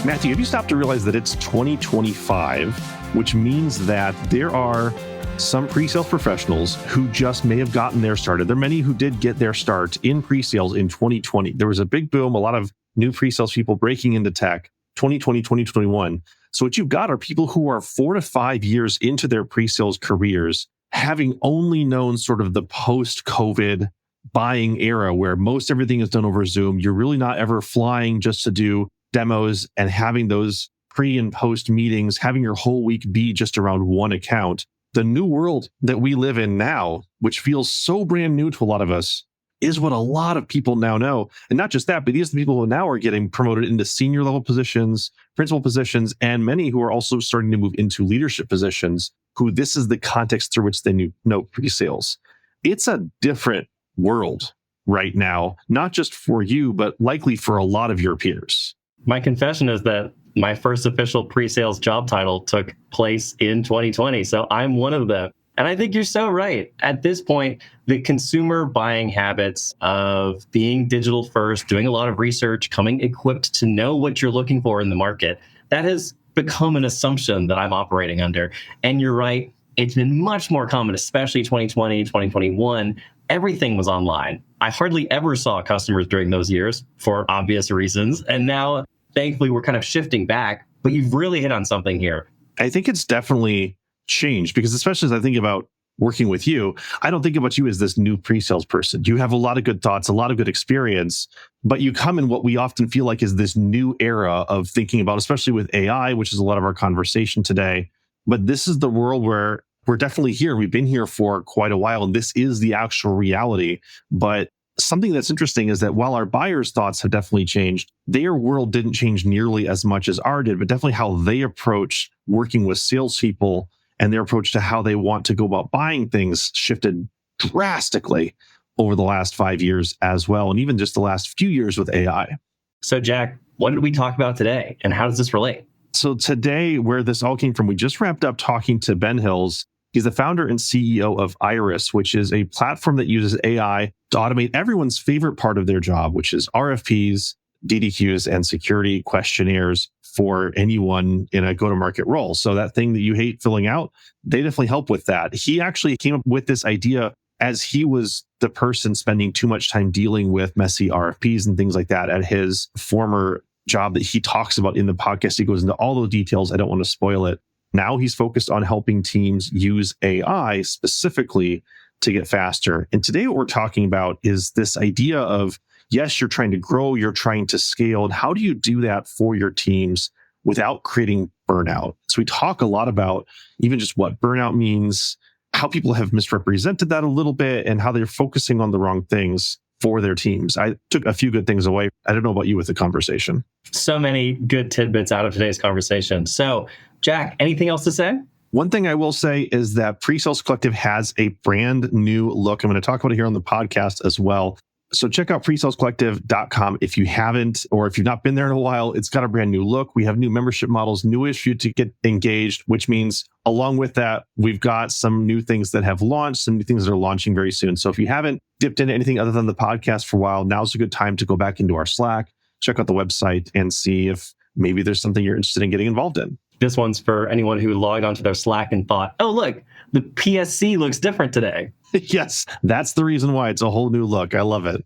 Matthew, have you stopped to realize that it's 2025, which means that there are some pre-sales professionals who just may have gotten their started. There are many who did get their start in pre-sales in 2020. There was a big boom, a lot of new pre-sales people breaking into tech, 2020, 2021. So what you've got are people who are 4 to 5 years into their pre-sales careers, having only known sort of the post-COVID buying era where most everything is done over Zoom. You're really not ever flying just to do demos and having those pre and post meetings, having your whole week be just around one account. The new world that we live in now, which feels so brand new to a lot of us, is what a lot of people now know. And not just that, but these are the people who now are getting promoted into senior level positions, principal positions, and many who are also starting to move into leadership positions, who this is the context through which they know pre-sales. It's a different world right now, not just for you, but likely for a lot of your peers. My confession is that my first official pre-sales job title took place in 2020. So I'm one of them. And I think you're so right. At this point, the consumer buying habits of being digital first, doing a lot of research, coming equipped to know what you're looking for in the market, that has become an assumption that I'm operating under. And you're right. It's been much more common, especially 2020, 2021. Everything was online. I hardly ever saw customers during those years for obvious reasons. And now, thankfully, we're kind of shifting back. But you've really hit on something here. I think it's definitely changed because especially as I think about working with you, I don't think about you as this new pre-sales person. You have a lot of good thoughts, a lot of good experience, but you come in what we often feel like is this new era of thinking about, especially with AI, which is a lot of our conversation today. But this is the world where we're definitely here. We've been here for quite a while, and this is the actual reality. But something that's interesting is that while our buyers' thoughts have definitely changed, their world didn't change nearly as much as ours did, but definitely how they approach working with salespeople and their approach to how they want to go about buying things shifted drastically over the last 5 years as well, and even just the last few years with AI. So, Jack, what did we talk about today, and how does this relate? So today, where this all came from, we just wrapped up talking to Ben Hills. He's the founder and CEO of Iris, which is a platform that uses AI to automate everyone's favorite part of their job, which is RFPs, DDQs, and security questionnaires for anyone in a go-to-market role. So that thing that you hate filling out, they definitely help with that. He actually came up with this idea as he was the person spending too much time dealing with messy RFPs and things like that at his former job that he talks about in the podcast. He goes into all those details. I don't want to spoil it. Now he's focused on helping teams use AI specifically to get faster. And today what we're talking about is this idea of, yes, you're trying to grow, you're trying to scale. And how do you do that for your teams without creating burnout? So we talk a lot about even just what burnout means, how people have misrepresented that a little bit, and how they're focusing on the wrong things for their teams. I took a few good things away. I don't know about you with the conversation. So many good tidbits out of today's conversation. So, Jack, anything else to say? One thing I will say is that Presales Collective has a brand new look. I'm going to talk about it here on the podcast as well. So check out presalescollective.com if you haven't, or if you've not been there in a while. It's got a brand new look. We have new membership models, new issue to get engaged, which means along with that, we've got some new things that have launched, some new things that are launching very soon. So if you haven't dipped into anything other than the podcast for a while, now's a good time to go back into our Slack, check out the website, and see if maybe there's something you're interested in getting involved in. This one's for anyone who logged onto their Slack and thought, oh, look, the PSC looks different today. Yes, that's the reason why. It's a whole new look. I love it.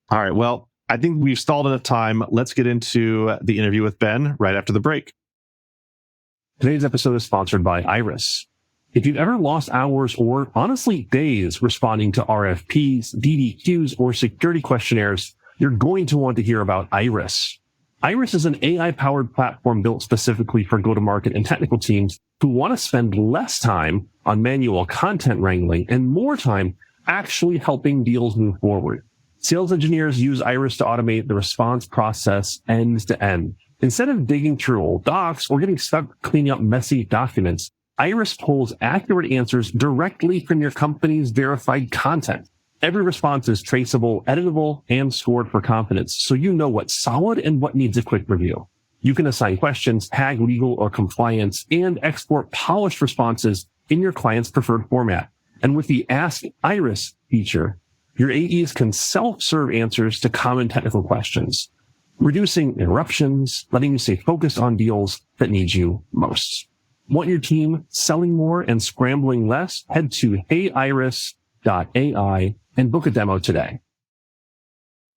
All right. Well, I think we've stalled enough time. Let's get into the interview with Ben right after the break. Today's episode is sponsored by Iris. If you've ever lost hours or honestly days responding to RFPs, DDQs, or security questionnaires, you're going to want to hear about Iris. Iris is an AI-powered platform built specifically for go-to-market and technical teams who want to spend less time on manual content wrangling and more time actually helping deals move forward. Sales engineers use Iris to automate the response process end to end. Instead of digging through old docs or getting stuck cleaning up messy documents, Iris pulls accurate answers directly from your company's verified content. Every response is traceable, editable, and scored for confidence, so you know what's solid and what needs a quick review. You can assign questions, tag legal or compliance, and export polished responses in your client's preferred format. And with the Ask Iris feature, your AEs can self-serve answers to common technical questions. reducing interruptions, letting you stay focused on deals that need you most. Want your team selling more and scrambling less? Head to heyiris.ai and book a demo today.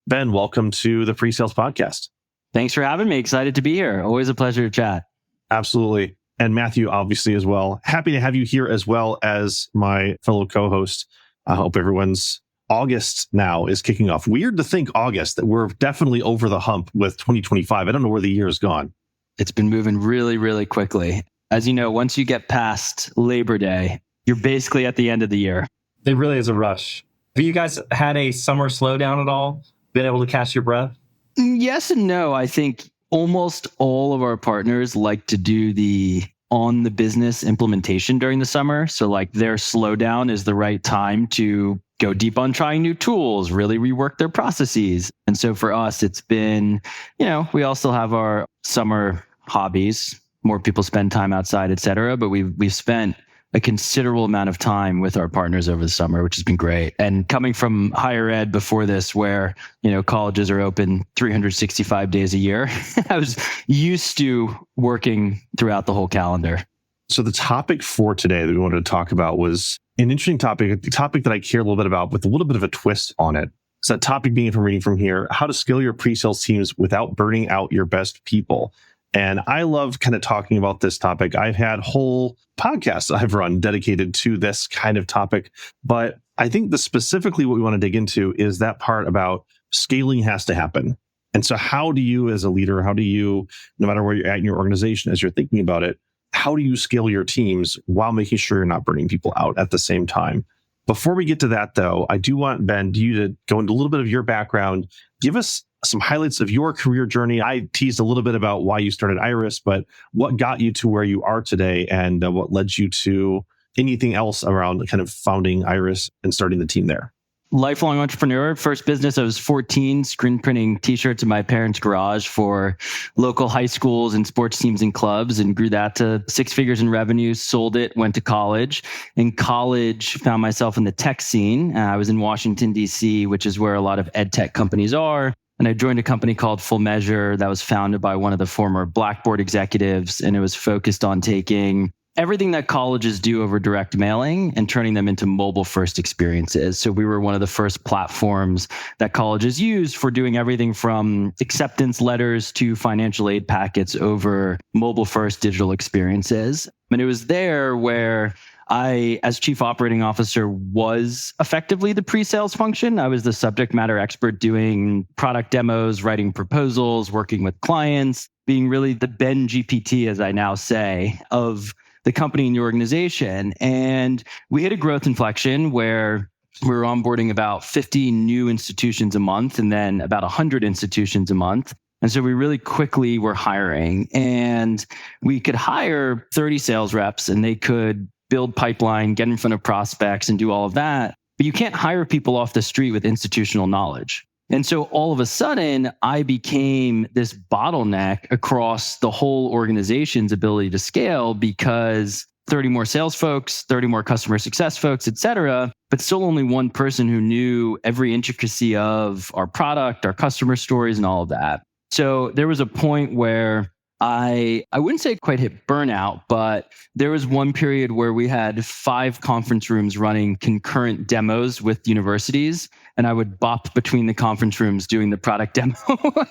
Ben, welcome to the Presales Podcast. Thanks for having me. Excited to be here. Always a pleasure to chat. Absolutely. And Matthew, obviously, as well. Happy to have you here as well as my fellow co-host. I hope everyone's August now is kicking off. Weird to think August, that we're definitely over the hump with 2025. I don't know where the year has gone. It's been moving really, really quickly. As you know, once you get past Labor Day, you're basically at the end of the year. It really is a rush. Have you guys had a summer slowdown at all? Been able to catch your breath? Yes and no. I think almost all of our partners like to do the on the business implementation during the summer. So like their slowdown is the right time to go deep on trying new tools, really rework their processes. And so for us, it's been, we all still have our summer hobbies. More people spend time outside, et cetera. But we've spent a considerable amount of time with our partners over the summer, which has been great. And coming from higher ed before this, where, colleges are open 365 days a year, I was used to working throughout the whole calendar. So the topic for today that we wanted to talk about was an interesting topic, a topic that I care a little bit about with a little bit of a twist on it. So that topic being, from reading from here, how to scale your pre-sales teams without burning out your best people. And I love kind of talking about this topic. I've had whole podcasts I've run dedicated to this kind of topic. But I think specifically what we want to dig into is that part about scaling has to happen. And so how do you as a leader, no matter where you're at in your organization, as you're thinking about it, how do you scale your teams while making sure you're not burning people out at the same time? Before we get to that, though, I do want, Ben, you to go into a little bit of your background. Give us some highlights of your career journey. I teased a little bit about why you started Iris, but what got you to where you are today, and what led you to anything else around kind of founding Iris and starting the team there? Lifelong entrepreneur. First business, I was 14, screen printing t-shirts in my parents' garage for local high schools and sports teams and clubs, and grew that to 6 figures in revenue, sold it, went to college. In college, found myself in the tech scene. I was in Washington, D.C., which is where a lot of ed tech companies are. And I joined a company called Full Measure that was founded by one of the former Blackboard executives. And it was focused on taking everything that colleges do over direct mailing and turning them into mobile first experiences. So we were one of the first platforms that colleges used for doing everything from acceptance letters to financial aid packets over mobile first digital experiences. And it was there where I, as chief operating officer, was effectively the pre-sales function. I was the subject matter expert doing product demos, writing proposals, working with clients, being really the Ben GPT, as I now say, of the company and the organization. And we hit a growth inflection where we were onboarding about 50 new institutions a month and then about 100 institutions a month. And so we really quickly were hiring, and we could hire 30 sales reps and they could build pipeline, get in front of prospects and do all of that. But you can't hire people off the street with institutional knowledge. And so all of a sudden, I became this bottleneck across the whole organization's ability to scale, because 30 more sales folks, 30 more customer success folks, et cetera, but still only one person who knew every intricacy of our product, our customer stories, and all of that. So there was a point where I wouldn't say quite hit burnout, but there was one period where we had 5 conference rooms running concurrent demos with universities, and I would bop between the conference rooms doing the product demo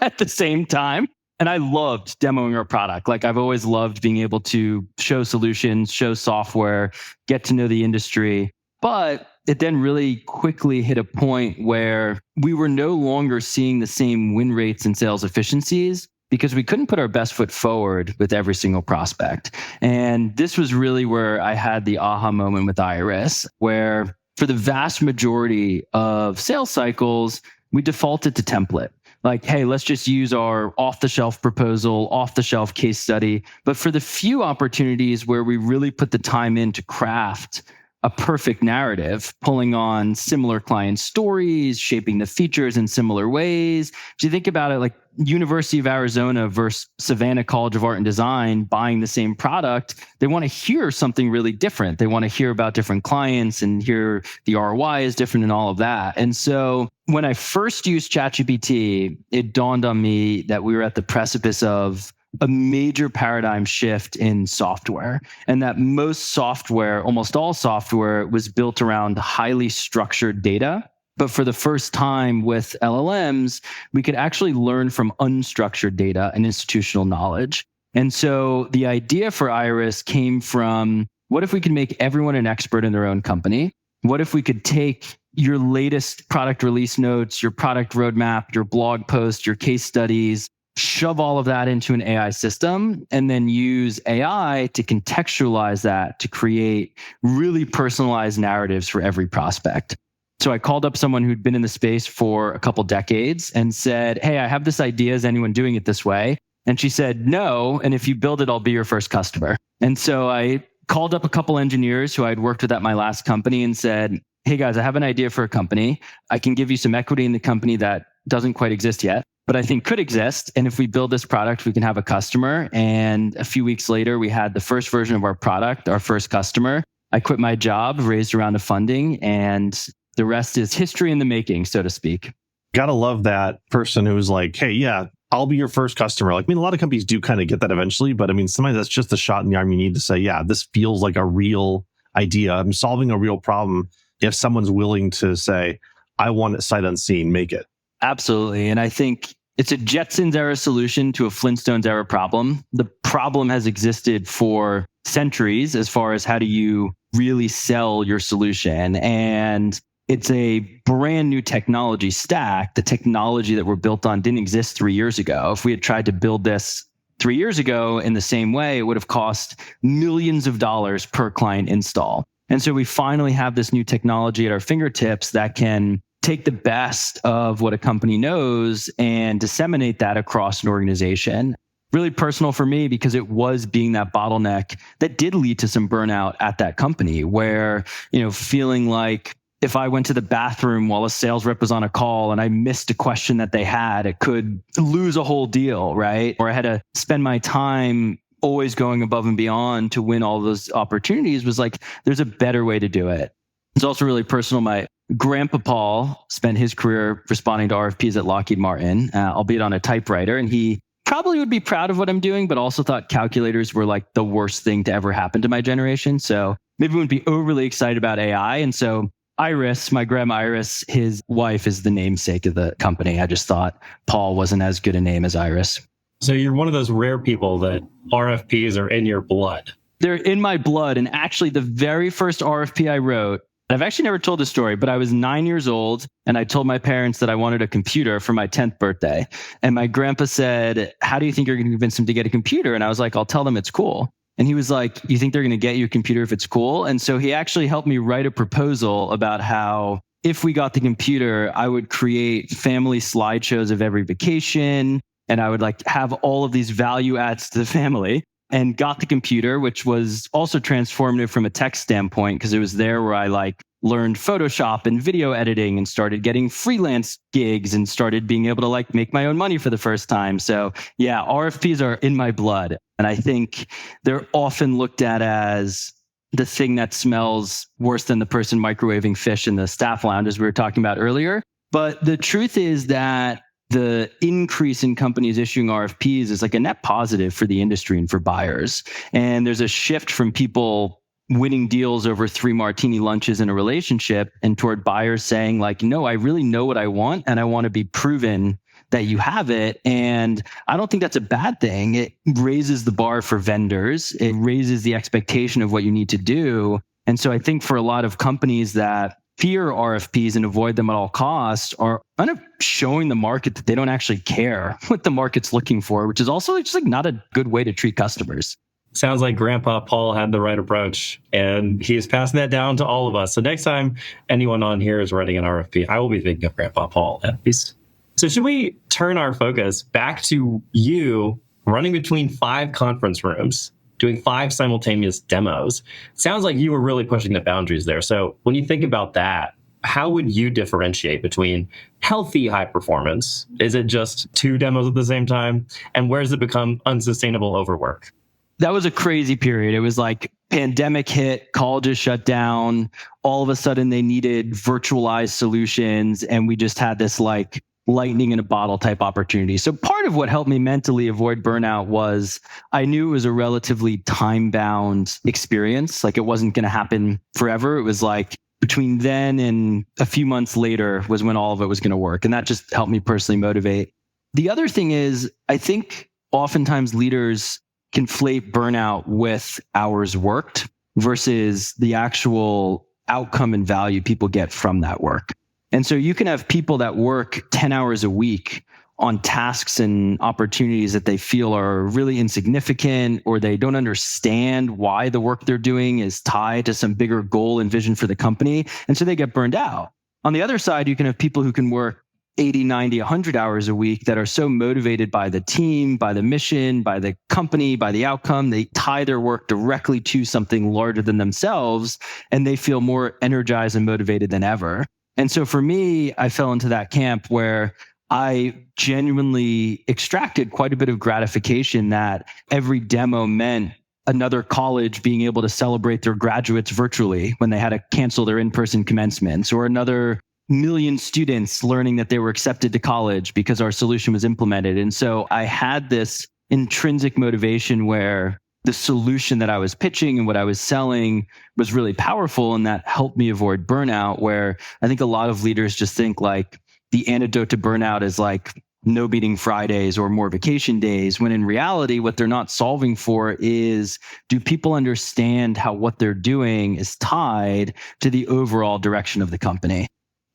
at the same time. And I loved demoing our product. Like, I've always loved being able to show solutions, show software, get to know the industry. But it then really quickly hit a point where we were no longer seeing the same win rates and sales efficiencies, because we couldn't put our best foot forward with every single prospect. And this was really where I had the aha moment with Iris, where for the vast majority of sales cycles, we defaulted to template. Like, hey, let's just use our off-the-shelf proposal, off-the-shelf case study. But for the few opportunities where we really put the time in to craft a perfect narrative, pulling on similar client stories, shaping the features in similar ways. If you think about it, like University of Arizona versus Savannah College of Art and Design buying the same product, they want to hear something really different. They want to hear about different clients and hear the ROI is different and all of that. And so when I first used ChatGPT, it dawned on me that we were at the precipice of a major paradigm shift in software, and that most software, almost all software, was built around highly structured data. But for the first time with LLMs, we could actually learn from unstructured data and institutional knowledge. And so the idea for Iris came from, what if we could make everyone an expert in their own company? What if we could take your latest product release notes, your product roadmap, your blog post, your case studies, shove all of that into an AI system, and then use AI to contextualize that to create really personalized narratives for every prospect. So I called up someone who'd been in the space for a couple decades and said, hey, I have this idea. Is anyone doing it this way? And she said, no. And if you build it, I'll be your first customer. And so I called up a couple engineers who I'd worked with at my last company and said, hey guys, I have an idea for a company. I can give you some equity in the company that doesn't quite exist yet, but I think could exist. And if we build this product, we can have a customer. And a few weeks later, we had the first version of our product, our first customer. I quit my job, raised a round of funding, and the rest is history in the making, so to speak. Gotta love that person who's like, hey, yeah, I'll be your first customer. Like, I mean, a lot of companies do kind of get that eventually, but I mean, sometimes that's just the shot in the arm you need to say, yeah, this feels like a real idea. I'm solving a real problem. If someone's willing to say, I want it sight unseen, make it. Absolutely. And I think it's a Jetsons era solution to a Flintstones era problem. The problem has existed for centuries as far as how do you really sell your solution. And it's a brand new technology stack. The technology that we're built on didn't exist 3 years ago. If we had tried to build this 3 years ago in the same way, it would have cost millions of dollars per client install. And so we finally have this new technology at our fingertips that can take the best of what a company knows and disseminate that across an organization. Really personal for me because it was being that bottleneck that did lead to some burnout at that company where, feeling like if I went to the bathroom while a sales rep was on a call and I missed a question that they had, it could lose a whole deal, right? Or I had to spend my time always going above and beyond to win all those opportunities. Was like, there's a better way to do it. It's also really personal. My grandpa Paul spent his career responding to RFPs at Lockheed Martin, albeit on a typewriter. And he probably would be proud of what I'm doing, but also thought calculators were like the worst thing to ever happen to my generation. So maybe wouldn't be overly excited about AI. And so Iris, my grandma Iris, his wife is the namesake of the company. I just thought Paul wasn't as good a name as Iris. So you're one of those rare people that RFPs are in your blood. They're in my blood. And actually, the very first RFP I wrote, I've actually never told this story, but I was 9 years old and I told my parents that I wanted a computer for my 10th birthday. And my grandpa said, how do you think you're going to convince them to get a computer? And I was like, I'll tell them it's cool. And he was like, you think they're going to get you a computer if it's cool? And so he actually helped me write a proposal about how if we got the computer, I would create family slideshows of every vacation. And I would have all of these value adds to the family. And got the computer, which was also transformative from a tech standpoint, because it was there where I learned Photoshop and video editing and started getting freelance gigs and started being able to make my own money for the first time. So yeah, RFPs are in my blood. And I think they're often looked at as the thing that smells worse than the person microwaving fish in the staff lounge, as we were talking about earlier. But the truth is that the increase in companies issuing RFPs is a net positive for the industry and for buyers. And there's a shift from people winning deals over 3 martini lunches in a relationship and toward buyers saying no, I really know what I want and I want to be proven that you have it. And I don't think that's a bad thing. It raises the bar for vendors. It raises the expectation of what you need to do. And so I think for a lot of companies that fear RFPs and avoid them at all costs are kind of showing the market that they don't actually care what the market's looking for, which is also just not a good way to treat customers. Sounds like Grandpa Paul had the right approach, and he's passing that down to all of us. So next time anyone on here is writing an RFP, I will be thinking of Grandpa Paul at least. So should we turn our focus back to you running between 5 conference rooms, doing 5 simultaneous demos? Sounds like you were really pushing the boundaries there. So when you think about that, How would you differentiate between healthy high performance? Is it just two demos at the same time? And where does it become unsustainable overwork? That was a crazy period. It was like pandemic hit, colleges shut down. All of a sudden they needed virtualized solutions. And we just had this like lightning in a bottle type opportunity. So part of what helped me mentally avoid burnout was I knew it was a relatively time-bound experience. Like it wasn't going to happen forever. It was like between then and a few months later was when all of it was going to work. And that just helped me personally motivate. The other thing is, I think oftentimes leaders conflate burnout with hours worked versus the actual outcome and value people get from that work. And so you can have people that work 10 hours a week on tasks and opportunities that they feel are really insignificant, or they don't understand why the work they're doing is tied to some bigger goal and vision for the company. And so they get burned out. On the other side, you can have people who can work 80, 90, 100 hours a week that are so motivated by the team, by the mission, by the company, by the outcome. They tie their work directly to something larger than themselves, and they feel more energized and motivated than ever. And so for me, I fell into that camp where I genuinely extracted quite a bit of gratification that every demo meant another college being able to celebrate their graduates virtually when they had to cancel their in-person commencements, or another million students learning that they were accepted to college because our solution was implemented. And so I had this intrinsic motivation where the solution that I was pitching and what I was selling was really powerful, and that helped me avoid burnout, where I think a lot of leaders just think like the antidote to burnout is like no meeting Fridays or more vacation days, when in reality, what they're not solving for is, do people understand how what they're doing is tied to the overall direction of the company?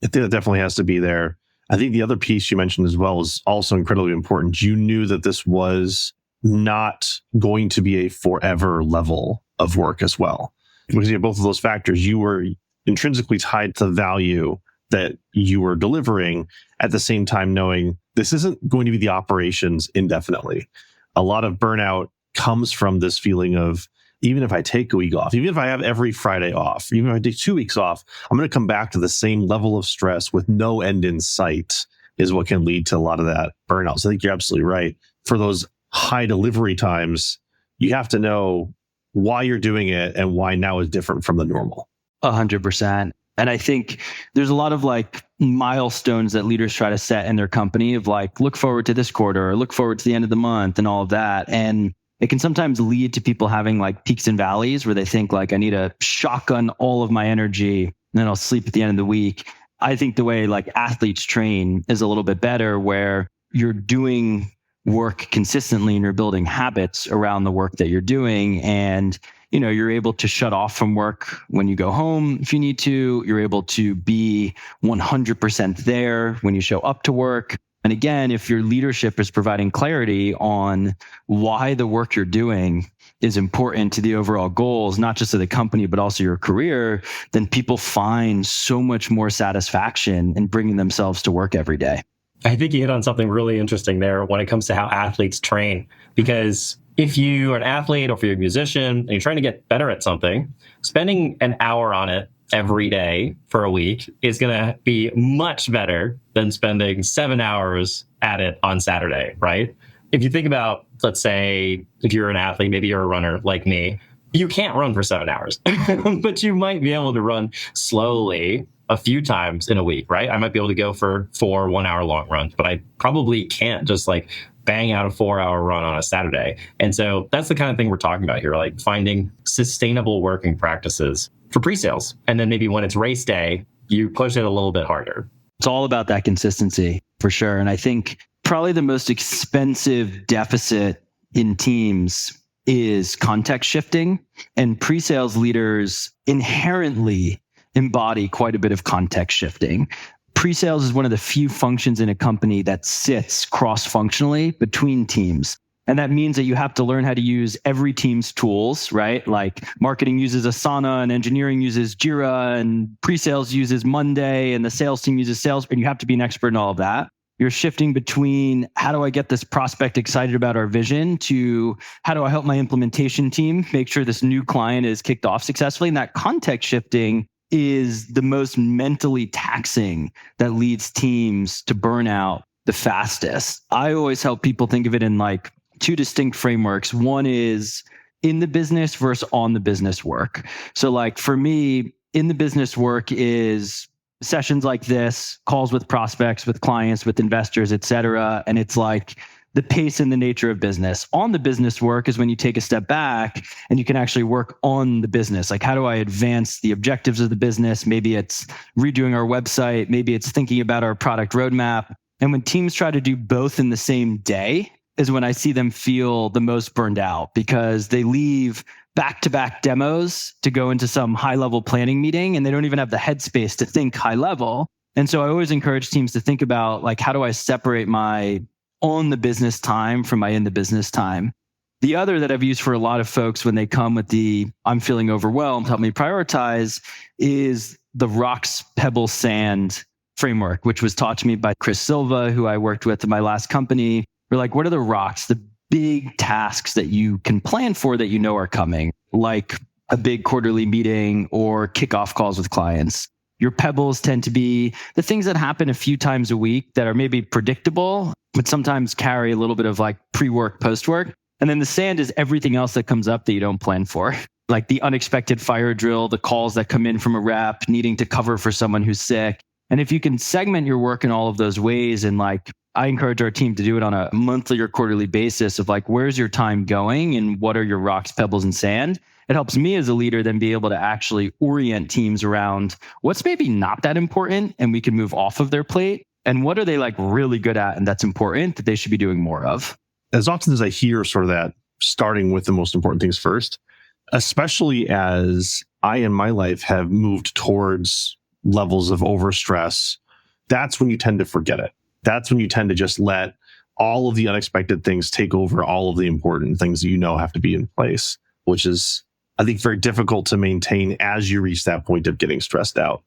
I think that definitely has to be there. I think the other piece you mentioned as well is also incredibly important. You knew that this was not going to be a forever level of work as well. Because you have both of those factors. You were intrinsically tied to the value that you were delivering, at the same time knowing this isn't going to be the operations indefinitely. A lot of burnout comes from this feeling of, even if I take a week off, even if I have every Friday off, even if I take 2 weeks off, I'm going to come back to the same level of stress with no end in sight, is what can lead to a lot of that burnout. So I think you're absolutely right. For those high delivery times, you have to know why you're doing it and why now is different from the normal. 100%. And I think there's a lot of like milestones that leaders try to set in their company of like, look forward to this quarter or look forward to the end of the month and all of that. And it can sometimes lead to people having like peaks and valleys where they think like, I need to shotgun all of my energy and then I'll sleep at the end of the week. I think the way like athletes train is a little bit better, where you're doing work consistently and you're building habits around the work that you're doing. And, you know, you're able to shut off from work when you go home if you need to. You're able to be 100% there when you show up to work. And again, if your leadership is providing clarity on why the work you're doing is important to the overall goals, not just of the company, but also your career, then people find so much more satisfaction in bringing themselves to work every day. I think you hit on something really interesting there when it comes to how athletes train. Because if you are an athlete or if you're a musician and you're trying to get better at something, spending an hour on it every day for a week is going to be much better than spending 7 hours at it on Saturday, right? If you think about, let's say, if you're an athlete, maybe you're a runner like me, you can't run for 7 hours, but you might be able to run slowly a few times in a week, right? I might be able to go for 4 1-hour long runs, but I probably can't just like bang out a 4-hour run on a Saturday. And so that's the kind of thing we're talking about here, like finding sustainable working practices for pre-sales. And then maybe when it's race day, you push it a little bit harder. It's all about that consistency for sure. And I think probably the most expensive deficit in teams is context shifting, and pre-sales leaders inherently embody quite a bit of context shifting. Pre-sales is one of the few functions in a company that sits cross-functionally between teams. And that means that you have to learn how to use every team's tools, right? Like marketing uses Asana and engineering uses Jira and pre-sales uses Monday and the sales team uses Sales, and you have to be an expert in all of that. You're shifting between how do I get this prospect excited about our vision to how do I help my implementation team make sure this new client is kicked off successfully? And that context shifting is the most mentally taxing that leads teams to burnout the fastest. I always help people think of it in like two distinct frameworks. One is in the business versus on the business work. So like for me, in the business work is sessions like this, calls with prospects, with clients, with investors, et cetera. And it's like the pace and the nature of business. On the business work is when you take a step back and you can actually work on the business. Like, how do I advance the objectives of the business? Maybe it's redoing our website. Maybe it's thinking about our product roadmap. And when teams try to do both in the same day is when I see them feel the most burned out, because they leave back-to-back demos to go into some high-level planning meeting and they don't even have the headspace to think high level. And so I always encourage teams to think about, like, how do I separate my on the business time from my in the business time? The other that I've used for a lot of folks when they come with the I'm feeling overwhelmed, help me prioritize, is the rocks, pebbles, sand framework, which was taught to me by Chris Silva, who I worked with in my last company. We're like, what are the rocks, the big tasks that you can plan for that you know are coming, like a big quarterly meeting or kickoff calls with clients? Your pebbles tend to be the things that happen a few times a week that are maybe predictable, but sometimes carry a little bit of like pre-work, post-work. And then the sand is everything else that comes up that you don't plan for, like the unexpected fire drill, the calls that come in from a rep, needing to cover for someone who's sick. And if you can segment your work in all of those ways, and like I encourage our team to do it on a monthly or quarterly basis of like, where's your time going and what are your rocks, pebbles, and sand? It helps me as a leader then be able to actually orient teams around what's maybe not that important and we can move off of their plate, and what are they like really good at and that's important that they should be doing more of. As often as I hear sort of that, starting with the most important things first, especially as I in my life have moved towards levels of overstress, that's when you tend to forget it. That's when you tend to just let all of the unexpected things take over all of the important things that you know have to be in place, which is, I think, very difficult to maintain as you reach that point of getting stressed out.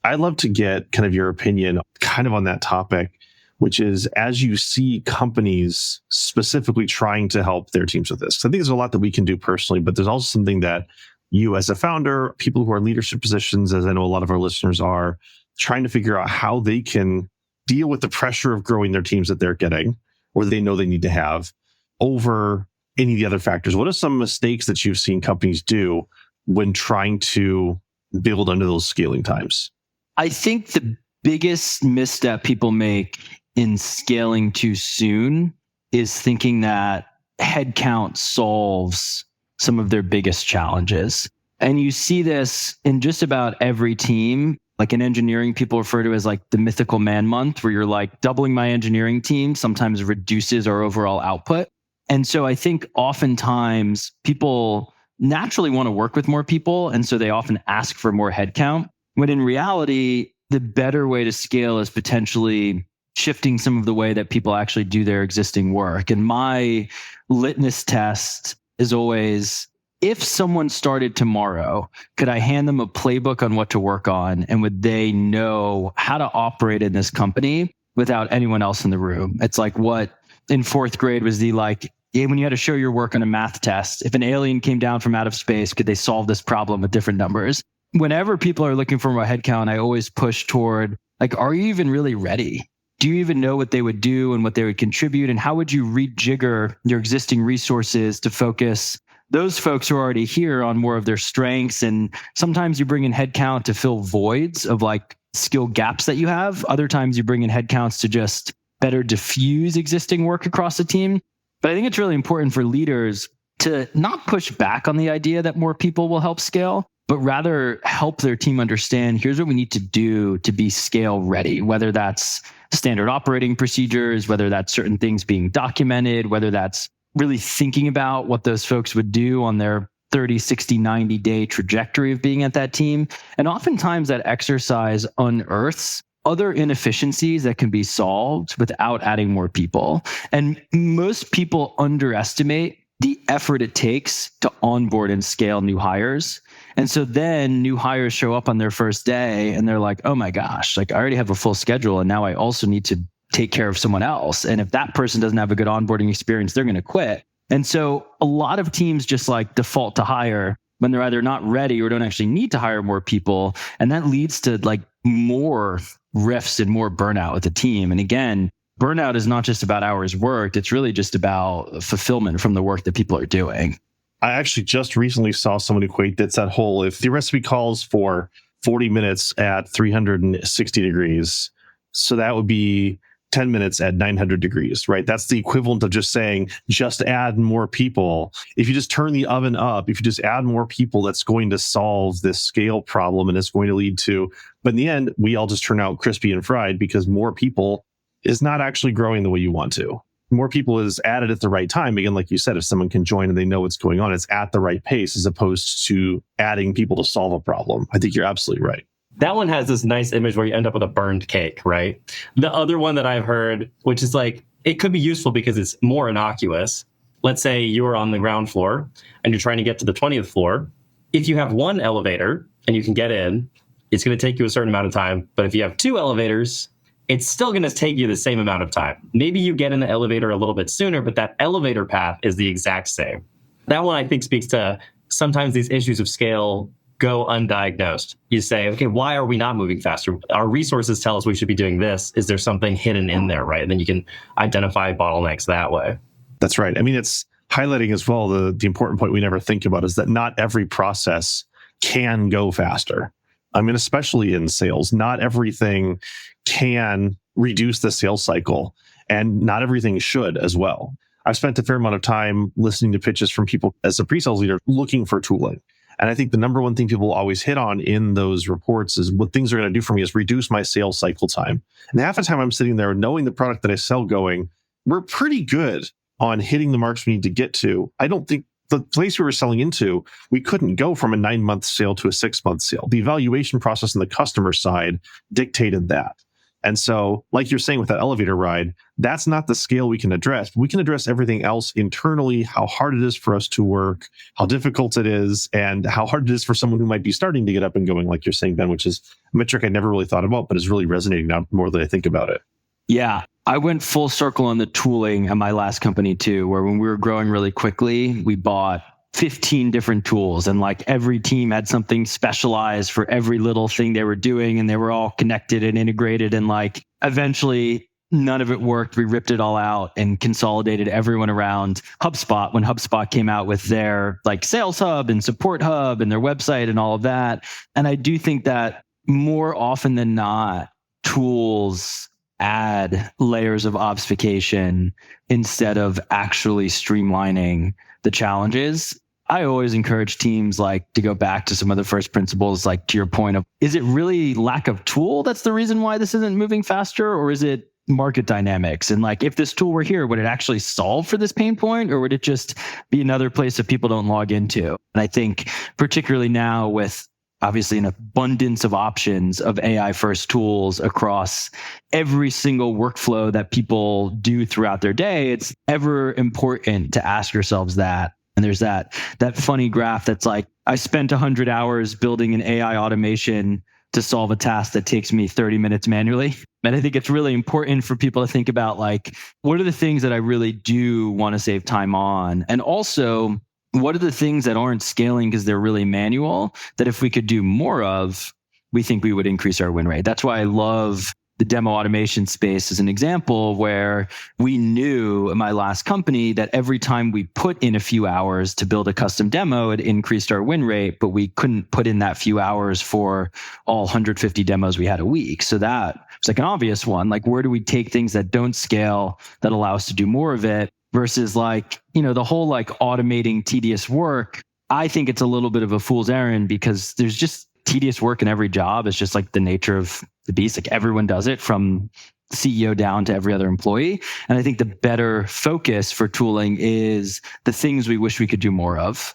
I'd love to get kind of your opinion kind of on that topic, which is as you see companies specifically trying to help their teams with this. I think there's a lot that we can do personally, but there's also something that you as a founder, people who are in leadership positions, as I know a lot of our listeners are, trying to figure out how they can deal with the pressure of growing their teams that they're getting or they know they need to have over any of the other factors. What are some mistakes that you've seen companies do when trying to build under those scaling times? I think the biggest misstep people make in scaling too soon is thinking that headcount solves some of their biggest challenges. And you see this in just about every team. Like in engineering, people refer to it as like the mythical man month, where you're like, doubling my engineering team sometimes reduces our overall output. And so I think oftentimes people naturally want to work with more people. And so they often ask for more headcount, when in reality, the better way to scale is potentially shifting some of the way that people actually do their existing work. And my litmus test is always, if someone started tomorrow, could I hand them a playbook on what to work on? And would they know how to operate in this company without anyone else in the room? It's like what in fourth grade was the like, when you had to show your work on a math test, if an alien came down from out of space, could they solve this problem with different numbers? Whenever people are looking for more headcount, I always push toward, like, are you even really ready? Do you even know what they would do and what they would contribute? And how would you rejigger your existing resources to focus those folks who are already here on more of their strengths? And sometimes you bring in headcount to fill voids of like skill gaps that you have. Other times you bring in headcounts to just better diffuse existing work across the team. But I think it's really important for leaders to not push back on the idea that more people will help scale, but rather help their team understand, here's what we need to do to be scale ready, whether that's standard operating procedures, whether that's certain things being documented, whether that's really thinking about what those folks would do on their 30, 60, 90-day trajectory of being at that team. And oftentimes that exercise unearths other inefficiencies that can be solved without adding more people. And most people underestimate the effort it takes to onboard and scale new hires. And so then new hires show up on their first day and they're like, oh my gosh, like I already have a full schedule and now I also need to take care of someone else. And if that person doesn't have a good onboarding experience, they're going to quit. And so a lot of teams just like default to hire when they're either not ready or don't actually need to hire more people. And that leads to like more rifts and more burnout with the team. And again, burnout is not just about hours worked. It's really just about fulfillment from the work that people are doing. I actually just recently saw someone equate that whole, if the recipe calls for 40 minutes at 360 degrees, so that would be 10 minutes at 900 degrees, right? That's the equivalent of just saying, just add more people. If you just turn the oven up, if you just add more people, that's going to solve this scale problem and it's going to lead to, but in the end, we all just turn out crispy and fried because more people is not actually growing the way you want to. More people is added at the right time. Again, like you said, if someone can join and they know what's going on, it's at the right pace as opposed to adding people to solve a problem. I think you're absolutely right. That one has this nice image where you end up with a burned cake, right? The other one that I've heard, which is like, it could be useful because it's more innocuous. Let's say you are on the ground floor and you're trying to get to the 20th floor. If you have one elevator and you can get in, it's going to take you a certain amount of time. But if you have two elevators, it's still going to take you the same amount of time. Maybe you get in the elevator a little bit sooner, but that elevator path is the exact same. That one, I think, speaks to sometimes these issues of scale go undiagnosed. You say, okay, why are we not moving faster? Our resources tell us we should be doing this. Is there something hidden in there, right? And then you can identify bottlenecks that way. That's right. I mean, it's highlighting as well the important point we never think about is that not every process can go faster. I mean, especially in sales, not everything can reduce the sales cycle and not everything should as well. I've spent a fair amount of time listening to pitches from people as a pre-sales leader looking for tooling. And I think the number one thing people always hit on in those reports is what things are going to do for me is reduce my sales cycle time. And half the time I'm sitting there knowing the product that I sell going, we're pretty good on hitting the marks we need to get to. I don't think the place we were selling into, we couldn't go from a 9-month sale to a 6-month sale. The evaluation process on the customer side dictated that. And so, like you're saying with that elevator ride, that's not the scale we can address. We can address everything else internally, how hard it is for us to work, how difficult it is, and how hard it is for someone who might be starting to get up and going, like you're saying, Ben, which is a metric I never really thought about, but is really resonating now more than I think about it. Yeah. I went full circle on the tooling at my last company too, where when we were growing really quickly, we bought 15 different tools and like every team had something specialized for every little thing they were doing and they were all connected and integrated and like eventually none of it worked. We ripped it all out and consolidated everyone around HubSpot when HubSpot came out with their like sales hub and support hub and their website and all of that. And I do think that more often than not, tools add layers of obfuscation instead of actually streamlining the challenges. I always encourage teams like to go back to some of the first principles, like to your point of, is it really lack of tool that's the reason why this isn't moving faster? Or is it market dynamics? And like, if this tool were here, would it actually solve for this pain point? Or would it just be another place that people don't log into? And I think particularly now with obviously an abundance of options of AI first tools across every single workflow that people do throughout their day, it's ever important to ask yourselves that. And there's that funny graph that's like, I spent 100 hours building an AI automation to solve a task that takes me 30 minutes manually. And I think it's really important for people to think about like, what are the things that I really do want to save time on? And also, what are the things that aren't scaling because they're really manual that if we could do more of, we think we would increase our win rate? That's why I love the demo automation space as an example where we knew in my last company that every time we put in a few hours to build a custom demo, it increased our win rate, but we couldn't put in that few hours for all 150 demos we had a week. So that was like an obvious one. Like, where do we take things that don't scale that allow us to do more of it? Versus like, the whole like automating tedious work, I think it's a little bit of a fool's errand because there's just tedious work in every job. It's just like the nature of the beast. Like everyone does it from CEO down to every other employee. And I think the better focus for tooling is the things we wish we could do more of.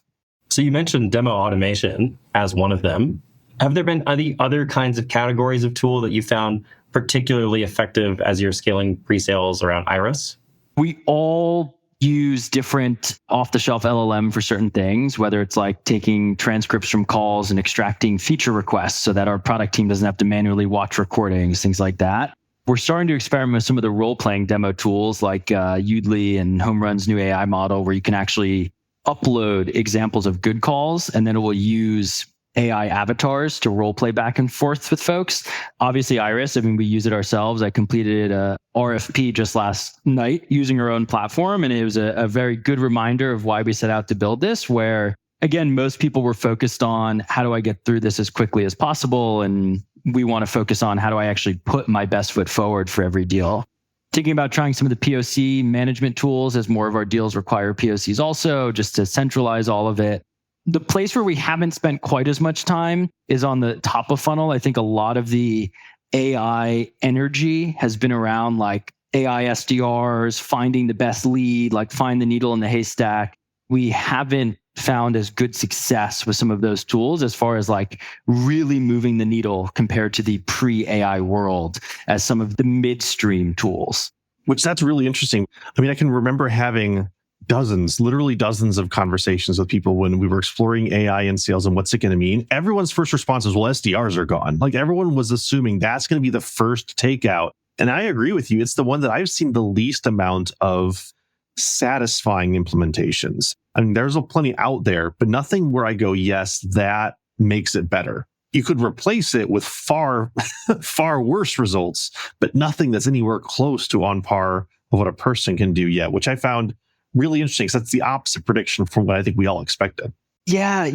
So you mentioned demo automation as one of them. Have there been any other kinds of categories of tool that you found particularly effective as you're scaling pre-sales around Iris? We all use different off-the-shelf LLM for certain things, whether it's like taking transcripts from calls and extracting feature requests so that our product team doesn't have to manually watch recordings, things like that. We're starting to experiment with some of the role-playing demo tools like Udly and HomeRun's new AI model, where you can actually upload examples of good calls, and then it will use AI avatars to role play back and forth with folks. Obviously, Iris, we use it ourselves. I completed a RFP just last night using our own platform, and it was a very good reminder of why we set out to build this, where, again, most people were focused on how do I get through this as quickly as possible, and we want to focus on how do I actually put my best foot forward for every deal. Thinking about trying some of the POC management tools as more of our deals require POCs also, just to centralize all of it. The place where we haven't spent quite as much time is on the top of funnel. I think a lot of the AI energy has been around like AI SDRs, finding the best lead, like find the needle in the haystack. We haven't found as good success with some of those tools as far as like really moving the needle compared to the pre-AI world as some of the midstream tools. Which that's really interesting. I can remember having literally dozens of conversations with people when we were exploring AI in sales and what's it going to mean. Everyone's first response was, well, SDRs are gone. Like everyone was assuming that's going to be the first takeout. And I agree with you. It's the one that I've seen the least amount of satisfying implementations. There's plenty out there, but nothing where I go, yes, that makes it better. You could replace it with far, far worse results, but nothing that's anywhere close to on par of what a person can do yet, which I found really interesting because that's the opposite prediction from what I think we all expected. Yeah,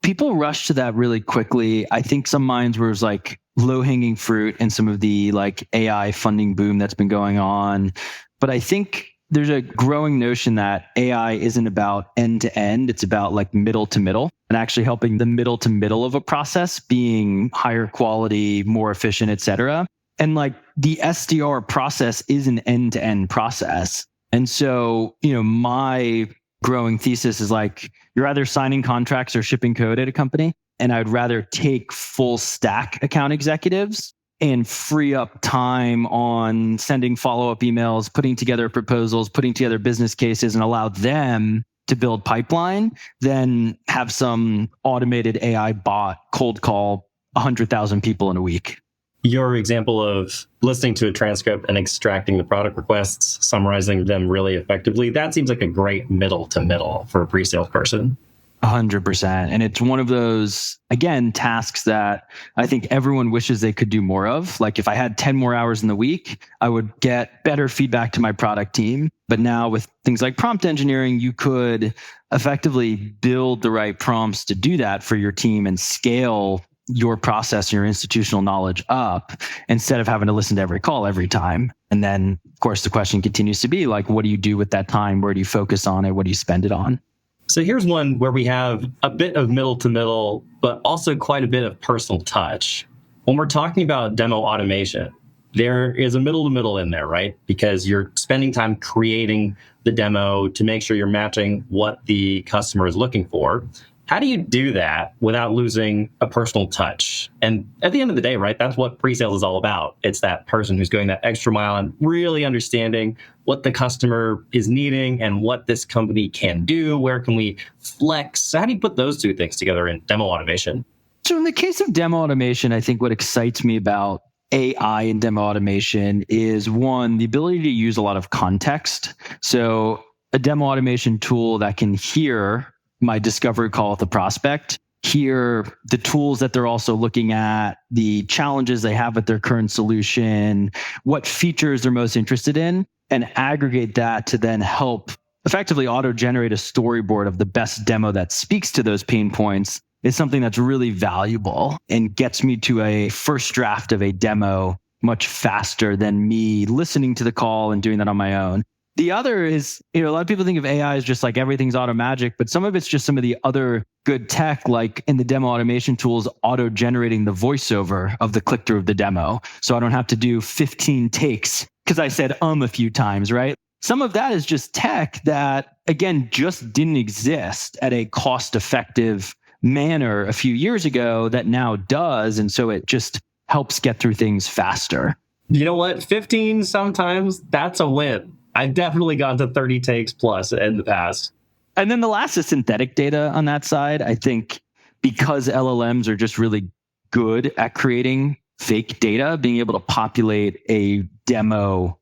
people rush to that really quickly. I think some minds were like low-hanging fruit and some of the like AI funding boom that's been going on. But I think there's a growing notion that AI isn't about end to end. It's about like middle to middle and actually helping the middle to middle of a process being higher quality, more efficient, et cetera. And like the SDR process is an end to end process. And so, my growing thesis is like, you're either signing contracts or shipping code at a company. And I'd rather take full stack account executives and free up time on sending follow-up emails, putting together proposals, putting together business cases, and allow them to build pipeline than have some automated AI bot cold call 100,000 people in a week. Your example of listening to a transcript and extracting the product requests, summarizing them really effectively, that seems like a great middle to middle for a pre-sales person. 100%. And it's one of those, again, tasks that I think everyone wishes they could do more of. Like if I had 10 more hours in the week, I would get better feedback to my product team. But now with things like prompt engineering, you could effectively build the right prompts to do that for your team and scale your process and your institutional knowledge up instead of having to listen to every call every time. And then, of course, the question continues to be like, what do you do with that time? Where do you focus on it? What do you spend it on? So here's one where we have a bit of middle to middle, but also quite a bit of personal touch. When we're talking about demo automation, there is a middle to middle in there, right? Because you're spending time creating the demo to make sure you're matching what the customer is looking for. How do you do that without losing a personal touch? And at the end of the day, right, that's what pre-sales is all about. It's that person who's going that extra mile and really understanding what the customer is needing and what this company can do. Where can we flex? So how do you put those two things together in demo automation? So in the case of demo automation, I think what excites me about AI and demo automation is one, the ability to use a lot of context. So a demo automation tool that can hear my discovery call with the prospect, hear the tools that they're also looking at, the challenges they have with their current solution, what features they're most interested in, and aggregate that to then help effectively auto-generate a storyboard of the best demo that speaks to those pain points is something that's really valuable and gets me to a first draft of a demo much faster than me listening to the call and doing that on my own. The other is, a lot of people think of AI as just like everything's auto magic, but some of it's just some of the other good tech, like in the demo automation tools, auto-generating the voiceover of the click-through of the demo. So I don't have to do 15 takes because I said a few times, right? Some of that is just tech that, again, just didn't exist at a cost-effective manner a few years ago that now does. And so it just helps get through things faster. You know what? 15 sometimes, that's a win. I've definitely gone to 30 takes plus in the past. And then the last is synthetic data on that side. I think because LLMs are just really good at creating fake data, being able to populate a demo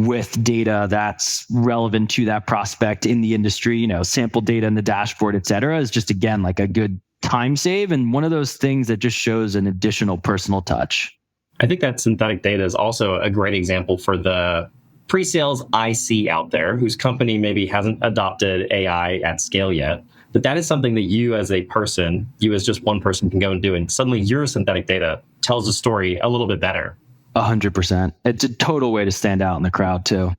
with data that's relevant to that prospect in the industry, sample data in the dashboard, et cetera, is just, again, like a good time save. And one of those things that just shows an additional personal touch. I think that synthetic data is also a great example for the pre-sales I see out there whose company maybe hasn't adopted AI at scale yet. But that is something that you as a person, you as just one person can go and do. And suddenly your synthetic data tells a story a little bit better. 100%. It's a total way to stand out in the crowd too.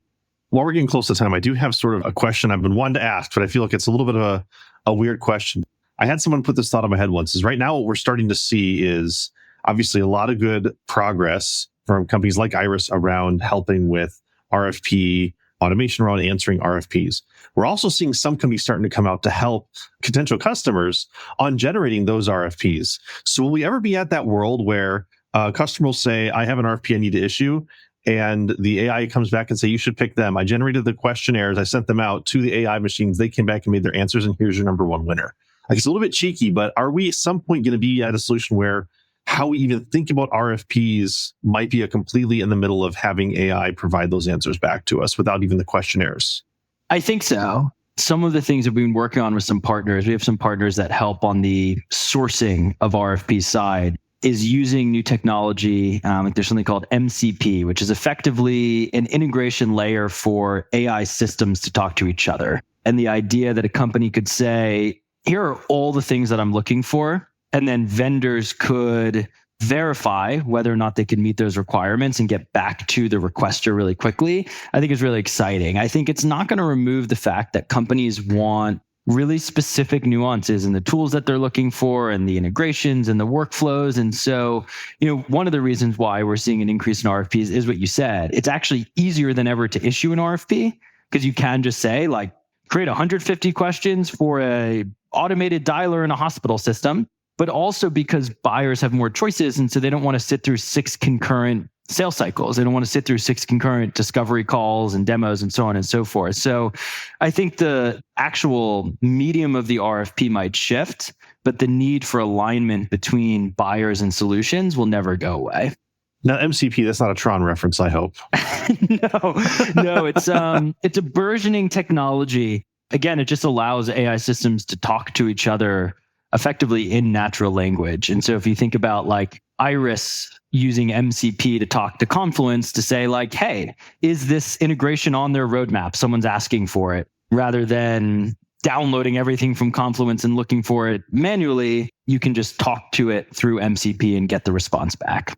While we're getting close to time, I do have sort of a question I've been wanting to ask, but I feel like it's a little bit of a weird question. I had someone put this thought in my head once, is right now what we're starting to see is obviously a lot of good progress from companies like Iris around helping with RFP automation, around answering RFPs. We're also seeing some companies starting to come out to help potential customers on generating those RFPs. So will we ever be at that world where a customer will say, I have an RFP I need to issue, and the AI comes back and say, you should pick them. I generated the questionnaires, I sent them out to the AI machines, they came back and made their answers, and here's your number one winner. Like, it's a little bit cheeky, but are we at some point going to be at a solution where how we even think about RFPs might be a completely in the middle of having AI provide those answers back to us without even the questionnaires? I think so. Some of the things that we've been working on with some partners, we have some partners that help on the sourcing of RFP side, is using new technology. There's something called MCP, which is effectively an integration layer for AI systems to talk to each other. And the idea that a company could say, here are all the things that I'm looking for. And then vendors could verify whether or not they can meet those requirements and get back to the requester really quickly, I think is really exciting. I think it's not going to remove the fact that companies want really specific nuances in the tools that they're looking for and the integrations and the workflows. And so, one of the reasons why we're seeing an increase in RFPs is what you said. It's actually easier than ever to issue an RFP because you can just say, like, create 150 questions for a automated dialer in a hospital system, but also because buyers have more choices. And so they don't want to sit through 6 concurrent sales cycles. They don't want to sit through 6 concurrent discovery calls and demos and so on and so forth. So I think the actual medium of the RFP might shift, but the need for alignment between buyers and solutions will never go away. Now, MCP, that's not a Tron reference, I hope. No, it's a burgeoning technology. Again, it just allows AI systems to talk to each other effectively in natural language. And so if you think about like Iris using MCP to talk to Confluence to say like, hey, is this integration on their roadmap? Someone's asking for it, rather than downloading everything from Confluence and looking for it manually, you can just talk to it through MCP and get the response back.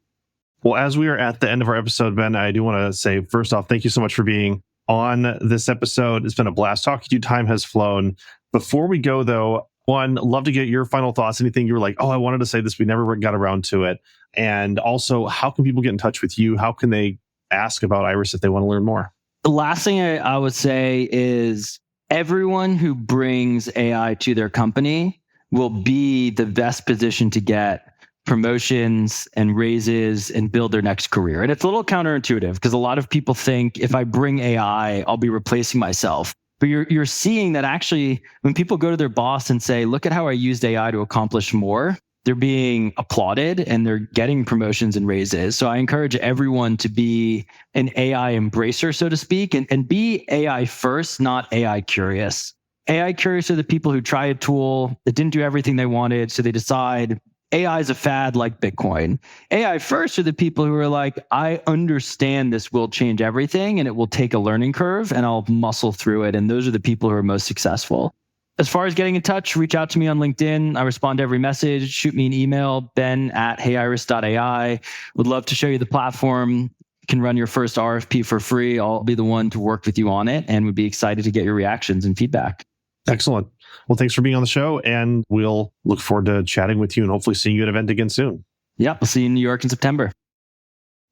Well, as we are at the end of our episode, Ben, I do want to say, first off, thank you so much for being on this episode. It's been a blast talking to you. Time has flown. Before we go, though, one, love to get your final thoughts. Anything you were like, oh, I wanted to say this, we never got around to it. And also, how can people get in touch with you? How can they ask about Iris if they want to learn more? The last thing I would say is everyone who brings AI to their company will be the best position to get promotions and raises and build their next career. And it's a little counterintuitive because a lot of people think if I bring AI, I'll be replacing myself. But you're seeing that actually when people go to their boss and say, look at how I used AI to accomplish more, they're being applauded and they're getting promotions and raises. So I encourage everyone to be an AI embracer, so to speak, and be AI first, not AI curious. AI curious are the people who try a tool that didn't do everything they wanted, so they decide AI is a fad like Bitcoin. AI first are the people who are like, I understand this will change everything and it will take a learning curve and I'll muscle through it. And those are the people who are most successful. As far as getting in touch, reach out to me on LinkedIn. I respond to every message. Shoot me an email, ben@heyiris.ai. Would love to show you the platform. You can run your first RFP for free. I'll be the one to work with you on it and would be excited to get your reactions and feedback. Excellent. Well, thanks for being on the show, and we'll look forward to chatting with you and hopefully seeing you at an event again soon. Yep, we'll see you in New York in September.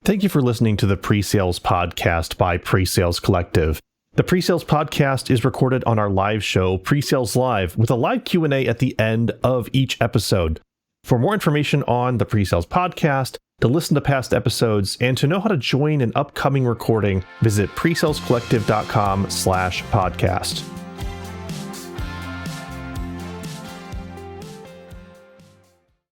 Thank you for listening to the Presales Podcast by Presales Collective. The Presales Podcast is recorded on our live show, Presales Live, with a live Q&A at the end of each episode. For more information on the Presales Podcast, to listen to past episodes, and to know how to join an upcoming recording, visit presalescollective.com/podcast.